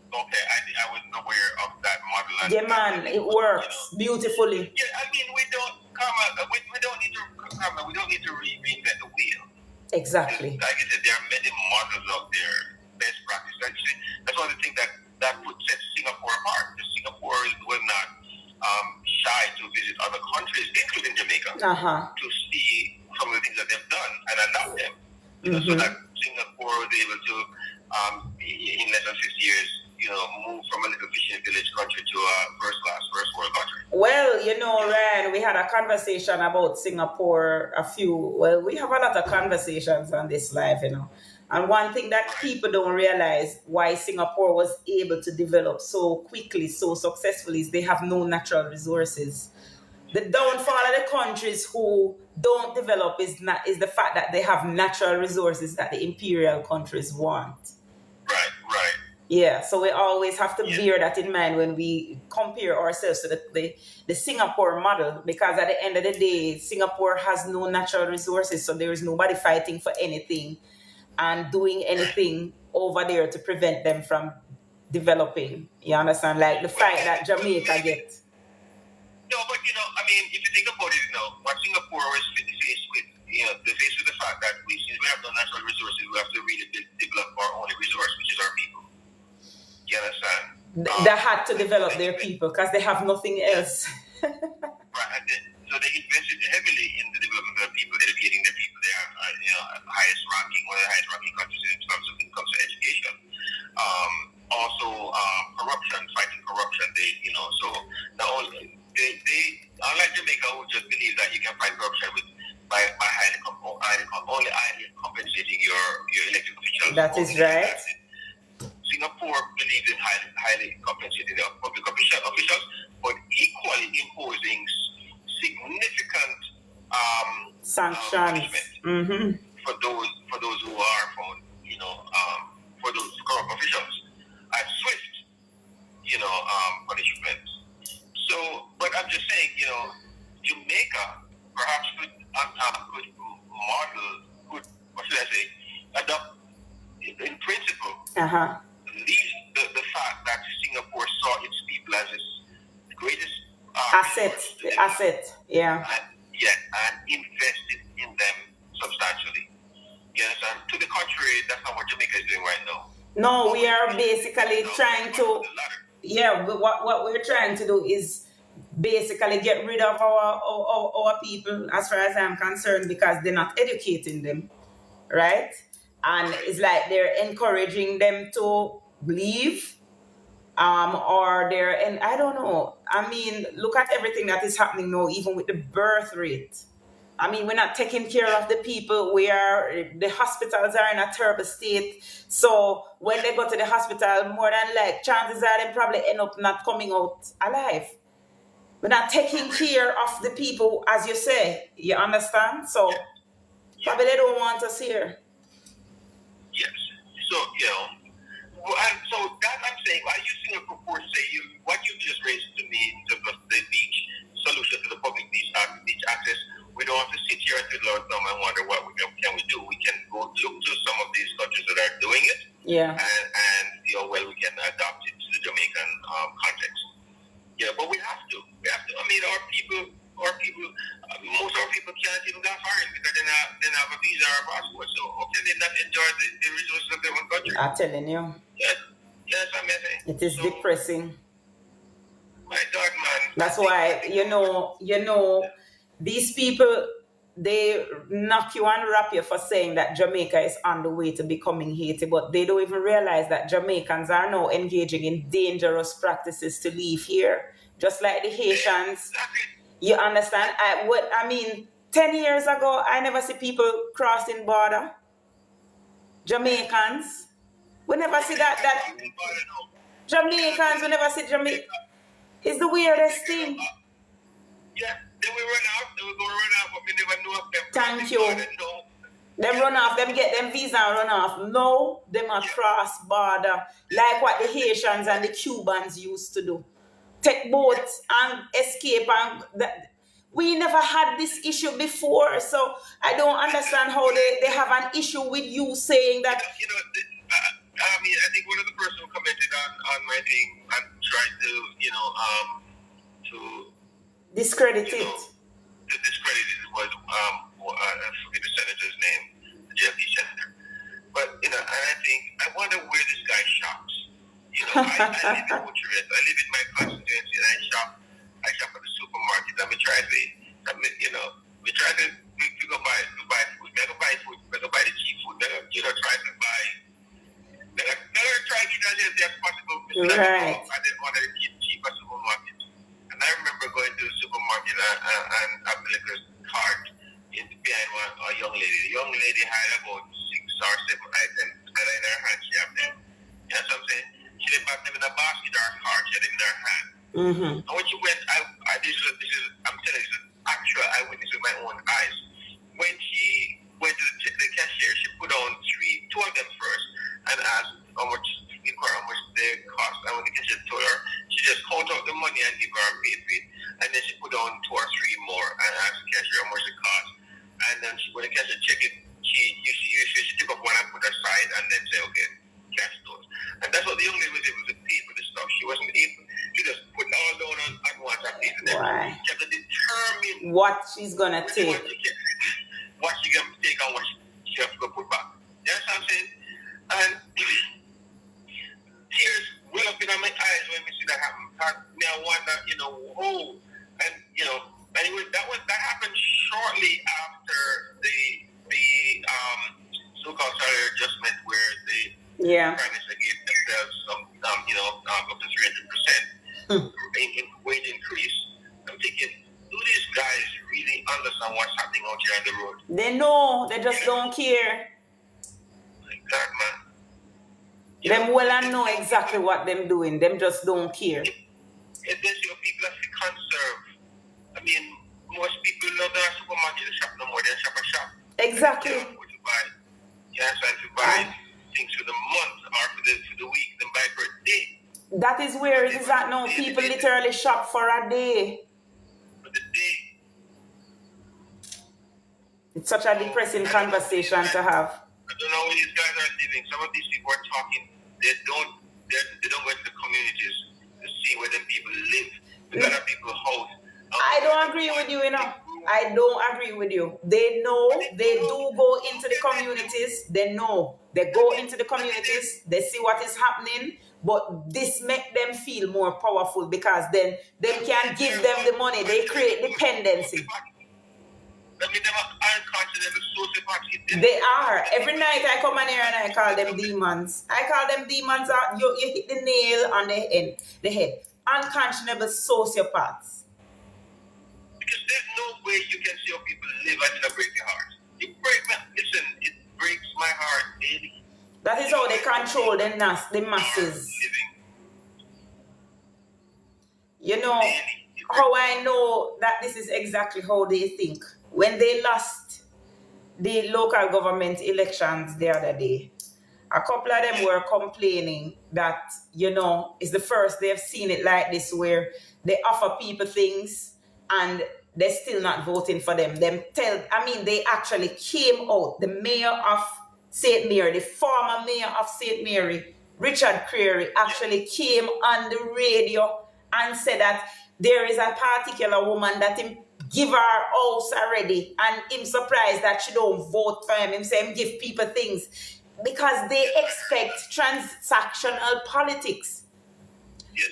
Okay, I wasn't aware of that model. Yeah, man, it works beautifully. Yeah, I mean, we don't need to reinvent the wheel. Exactly. Like I said, there are many models out there, best practice. Actually, that's one of the things that sets Singapore apart. Because Singapore was not shy to visit other countries, including Jamaica, to see some of the things that they've done and adopt them. So that Singapore was able to, in less than 50 years, move from a little fishing village country to a first world country. Well, Ryan, we had a conversation about Singapore we have a lot of conversations on this live, And one thing that people don't realize why Singapore was able to develop so quickly, so successfully, is they have no natural resources. The downfall of the countries who don't develop is the fact that they have natural resources that the imperial countries want. Right. Yeah, so we always have to bear that in mind when we compare ourselves to the Singapore model, because at the end of the day, Singapore has no natural resources, so there is nobody fighting for anything and doing anything over there to prevent them from developing. You understand? Like the fight that Jamaica gets. No, but I mean, if you think about it, what Singapore is faced with, they're faced with the fact that since we have no natural resources, we have to really develop our only resource, which is our people. You understand? They had to develop their people because they have nothing else. Right, and so they invested heavily in the development of their people, educating their people. They are, one of the highest ranking countries in terms of education. Also, corruption, fighting corruption. So not only they unlike Jamaica, who just believe that you can fight corruption by only highly compensating your elected officials. That is right. Singapore believes in highly compensating their public officials, but equally imposing significant sanctions for those who are found, for those corrupt officials, and swift, punishment. So, but I'm just saying, Jamaica perhaps could model, what should I say, adopt in principle. The fact that Singapore saw its people as its greatest asset, and invested in them substantially. Yes, and to the contrary, that's not what Jamaica is doing right now. No, we are basically trying to. Yeah, what we're trying to do is basically get rid of our people, as far as I'm concerned, because they're not educating them, right? And it's like they're encouraging them to leave, or and I don't know. I mean, look at everything that is happening now, even with the birth rate. I mean, we're not taking care of the people. The hospitals are in a terrible state. So when they go to the hospital, more than chances are they probably end up not coming out alive. We're not taking care of the people, as you say. You understand? So probably they don't want us here. Yes. So, so that I'm saying, are you seeing a proportion, what you just raised to me in terms of the beach solution to the public beach access? We don't have to sit here until Lord and wonder what can we Yeah. and well, we can adapt it to the Jamaican context. Yeah, but we have to. We have to. I mean, most of our people can't even go foreign because they don't have a visa or a passport. So how can they not enjoy the resources of their own country? I'm telling you. Yes, yes, I'm saying. It is depressing. My God, man. That's why, these people, they knock you and rap you for saying that Jamaica is on the way to becoming Haiti, but they don't even realize that Jamaicans are now engaging in dangerous practices to leave here, just like the Haitians. You understand? 10 years ago, I never see people crossing border. Jamaicans. We never see that Jamaicans, we never see Jamaica. It's the weirdest thing. Yeah, then we run off, then we go run off, but we never know of them. Thank you. Them run off, them get them visa and run off. No, them are cross border, like what the Haitians and the Cubans used to do. Take boats and escape, and that. We never had this issue before, so I don't understand how they have an issue with you saying that. I think one of the person who commented on my thing and tried to, to discredit it. To discredit it was I forget the senator's name, the JFD senator. But and I think I wonder where this guy shops. I live in Bucharest. I live in my constituency, and I shop at the supermarket. And we try to go buy food. We go buy food. We go buy the cheap food. Try to buy. Try to get as as possible. Right. I did one of the cheaper supermarkets. And I remember going to the supermarket and having a liquor cart behind a young lady. The young lady had about 6 or 7 items that in her hand. She had them. You know what I'm saying? She didn't have them in a basket or a cart. She had them in her hand. Mm-hmm. And when she went, this is I'm telling you, this is actual eyewitness with my own eyes. When she went to the cashier, she put on 2 of them first and asked how much they cost. And when the cashier told her, she just counted out the money and gave her a pay for it. And then she put on 2 or 3 more and asked the cashier how much it cost. And then when the cashier checked it, she took up one and put aside and then say, okay, cash those. And that's what the young lady was able to pay for the stuff. She wasn't able. She just put it all down on once and paid for them. She had to determine what she's gonna take. What she can take and what she has to put back. You know what I'm saying? And tears well up in my eyes when we see that happen. Because I wonder, whoa. And anyway, that happened shortly after the so-called salary adjustment, where the prime minister gave themselves some up to 300% in wage increase. I'm thinking, do these guys really understand what's happening out here on the road? They know, they just don't care. My God, man. Them well and know exactly what them doing. Them just don't care. If there's people that can conserve. I mean, most people know that supermarket shop no more. They shop a shop. Exactly. To buy things for the month or for the week. Then buy for a day. That is where it is at now. People literally shop for a day. For the day. It's such a depressing conversation to have. I don't know where these guys are living. Some of these people are talking. They don't go to the communities to see where the people live. The other people's house. I don't agree with you, I don't agree with you. They know, they do go into the communities. They know. They go into the communities. They see what is happening. But this make them feel more powerful because then they can give them the money. They create dependency. They are. Every night I come in here and I call them demons. I call them demons. You hit the nail on the head. Unconscionable sociopaths. Because there's no way you can see how people live and it'll break your heart. It breaks my heart daily. That is how they control the masses. How I know that this is exactly how they think. When they lost the local government elections the other day, a couple of them were complaining that, it's the first they've seen it like this, where they offer people things and they're still not voting for them. They actually came out. The mayor of St. Mary, the former mayor of St. Mary, Richard Creary, actually came on the radio and said that there is a particular woman that him give her house already, and him surprised that she don't vote for him. Him say him give people things because they expect transactional politics.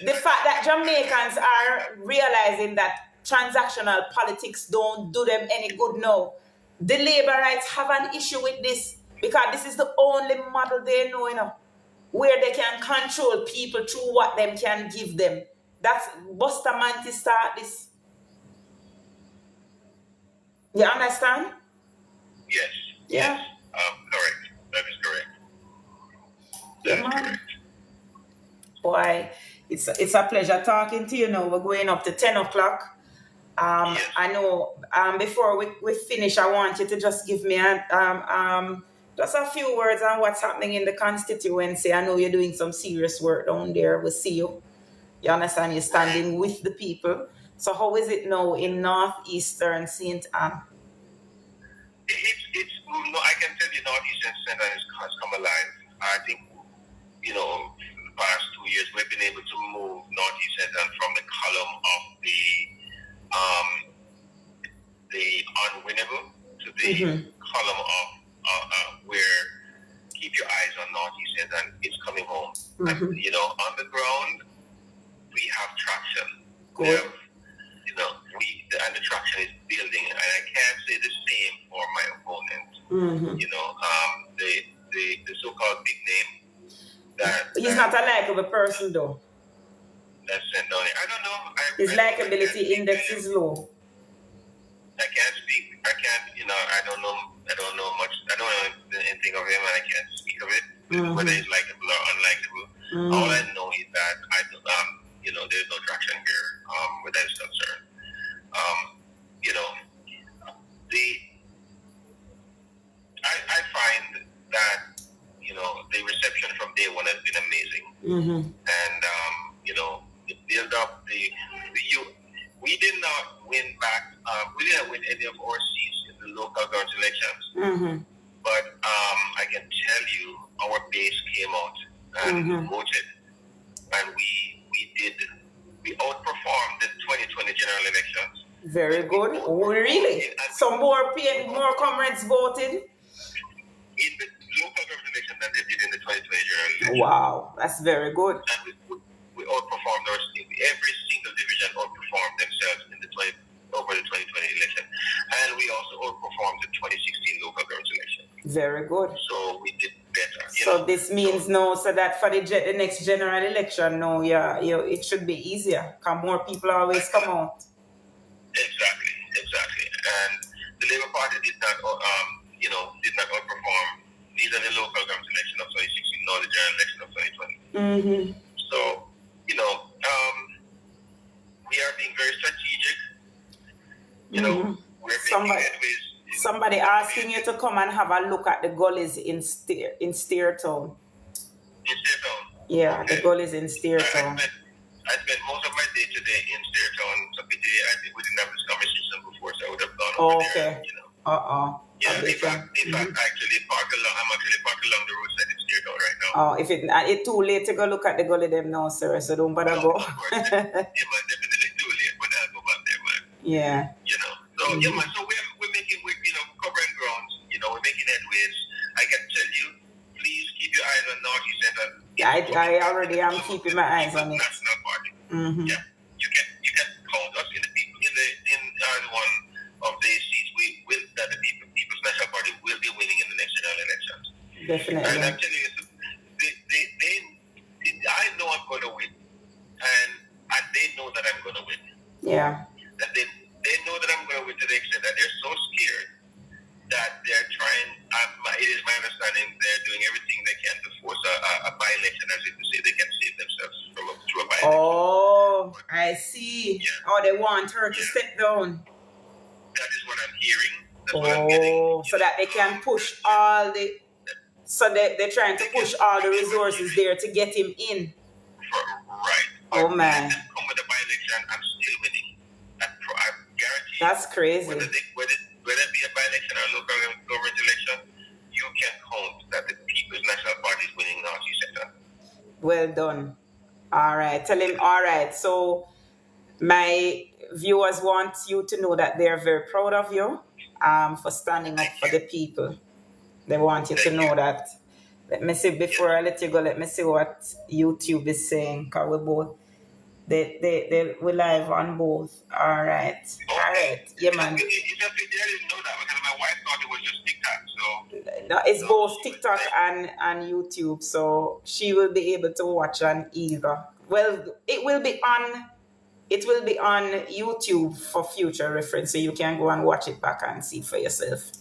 The fact that Jamaicans are realizing that transactional politics don't do them any good now. The labor rights have an issue with this because this is the only model they know, where they can control people through what them can give them. That's Bustamante start this. You understand? Yes. Yeah. Yes. Correct. That is correct. That is correct. Boy, it's a pleasure talking to you now. We're going up to 10 o'clock. Yes. I know before we finish, I want you to just give me just a few words on what's happening in the constituency. I know you're doing some serious work down there. We see you. You understand? You're standing with the people. So how is it now in northeastern St. Anne? It's no, I can tell you northeastern St. Anne has come alive. I think, in the past 2 years, we've been able to move northeast St. Anne from the column of the unwinnable to the column of where keep your eyes on northeast St. Anne. It's coming home. And, on the ground, we have traction. Good. We have, and the traction is building. And I can't say the same for my opponent. The so-called big name. He's not a likable person, though. That's no. I don't know. His likability index is low. I can't speak. I can't. I don't know. I don't know much. I don't know anything of him, and I can't speak of it. Whether he's likable or unlikable. All I know is that there's no traction here. Where that is concerned. I find that the reception from day one has been amazing, and the build up, we did not win back. We didn't win any of our seats in the local government elections, but I can tell you our base came out and voted, and we outperformed the 2020 general elections. Very good. Oh, really? Some more comrades voted? In the local government election than they did in the 2020 general election. Wow, that's very good. And we outperformed every single division outperformed themselves over the 2020 election. And we also outperformed the 2016 local government election. Very good. So we did better. So this means so that for the next general election, it should be easier. Because more people always come out. Exactly. And the Labour Party did not outperform neither the local government election of 2016 nor the general election of 2020. So, we are being very strategic. We're making headways. Somebody asking you to come and have a look at the gullies in Steertown. In Steertown? Yeah, okay. The gullies in Steertown. I spent most of my day today in Steertown. So I think we didn't have this conversation before, so I would have gone over there. Yeah, in fact, I'm actually parked along the roadside in Steertown right now. If it's too late to go look at the gully them now, sir, so don't bother go. Of course, definitely too late, but I'll go back there, man. Yeah. So man, so we're making, covering grounds, we're making headways. I can tell you, please keep your eyes on northeast St. Anne. I already am keeping my eyes on it. National Party. Yeah, you can count us in one of the seats that the People's National Party will be winning in the next general elections. Definitely. And I'm telling you, I know I'm going to win, and they know that I'm going to win. Yeah. And they know that I'm going to win to the extent that they're so scared that they're trying. It is my understanding they're doing everything they can to force a by-election, as if to say they can save themselves through a by-election. Oh, I see. Yeah. They want her to step down. That is what I'm hearing. That's what I'm getting. So that they can push all the... So they're trying to push all the resources there to get him in. Right. Oh, man. Let them come with a by-election, I'm still winning. I guarantee. That's crazy. Whether it be a by-election or a local government election, you can count Well done. All right. Tell him, all right. So my viewers want you to know that they're very proud of you for standing up for the people. They want you to know that. Let me see, before I let you go, let me see what YouTube is saying, because we both, we live on both. All right. All right. Yeah, man. I didn't know that because my wife thought it was just TikTok. So no, it's both TikTok and YouTube, so she will be able to watch on either. Well, it will be on YouTube for future reference, so you can go and watch it back and see for yourself.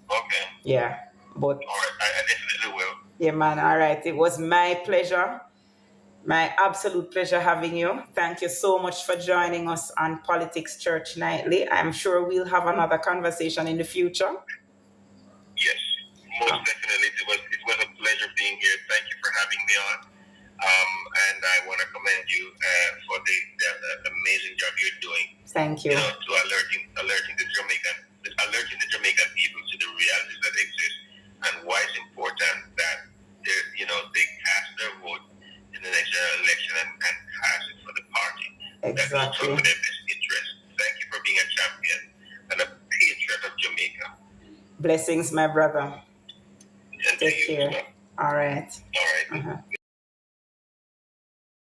Okay. Yeah, but all right, I definitely will. Yeah, man. All right, it was my pleasure. My absolute pleasure having you. Thank you so much for joining us on Politics Church Nightly. I'm sure we'll have another conversation in the future. Yes, most definitely. It was a pleasure being here. Thank you for having me on. And I want to commend you for the amazing job you're doing. Thank you. You know, to alerting the Jamaican people to the realities that exist and why it's important that they cast their vote in the next election and cast it for the party. Exactly. That will for their best interest. Thank you for being a champion and a patriot of Jamaica. Blessings, my brother. And take care. All right. All right.